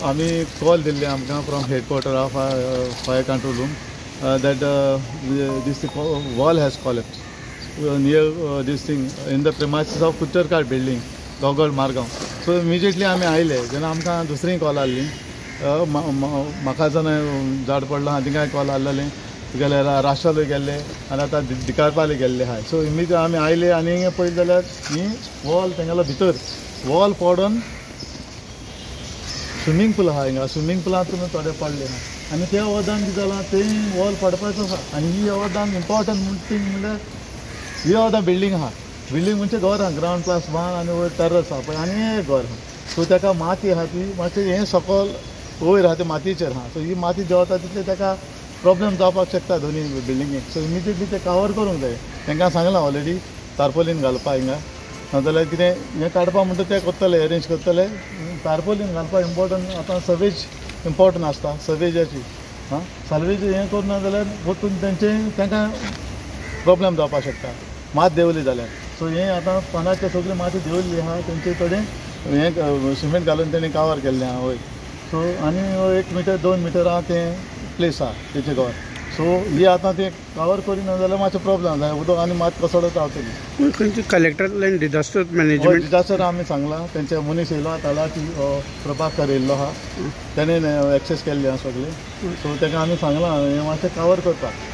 आम्ही कॉल दिल्ली आमकां from headquarter of fire control room that this wall has collapsed near this thing in the premises of Kutterkar building, Gogol Margaon. So immediately आम्ही आयले जेन्ना आमकां दुसरी call आसली म्हाका जण झाड पडलो हां तिंगा कॉल आसलेलें तुगेले राष्ट्रालय गेल्ले आनी आतां दिकारपाले गेल्ले आहाय. सो इमिजिएट आमी आयले आनी हिंगा पळयत जाल्यार ही वॉल तेंगेलो भितर वॉल पडून स्विमींग पूल आहा हिंगा स्विमींग पुलांतून थोडे पडले आहा आनी त्या वदान कितें जालां तें वॉल पडपाचो आसा. आनी ही वदान इम्पॉर्टंट थिंग म्हणल्यार ही वदां बिल्डींग आहा बिल्डींग म्हणजे घर आहा ग्रावंड प्लस 1 आनी वयर टेरस आहा पळय आनी एक घर आहा. सो ताका माती आहा ती मातशें हें सकयल वयर आहा ते मातयेचेर आहा. सो ही माती देंवता तितले ताका प्रॉब्लेम जावपाक शकता दोनी बिल्डिंगेक. सो इमिजिएटली ते कवर करूंक जाय. तांकां सांगलां ऑलरेडी तारपोलीन घालपा हिंगा नाजाल्यार कितें हें काडपा म्हणटा तें करतले अरेंज करतले. तारपोलीन घालपा इम्पॉर्टंट आतां सवेज इम्पॉर्टंट आसता सवेजाची सवेज हें करना जाल्यार वतून तांकां प्रॉब्लेम जावपाक शकता मात देंवली जाल्यार. सो हें आतां पानाचे सगळी माती देंवल्ली आहा तेंचे कडेन हें सिमेंट घालून तेणी कवर केल्लें आहा वयर. सो आनी 1 मीटर 2 मीटर आहा तें प्लेस आहा तेचें घर. सो ही आतां तें कवर करिना जाल्यार मातशें प्रॉब्लेम जाय उदक आनी मात कसोडत रावतली. खंयची कलेक्टरांतल्यान डिजास्टर मॅनेजमेंट डिजास्टर आमी सांगलां तेंचे मनीस येयलो तालाटी प्रभाकर येयल्लो आहा तेणें एक्सेस केल्लें आहा सगळें. सो ताका आमी सांगलां हें मातशें कवर करपाक.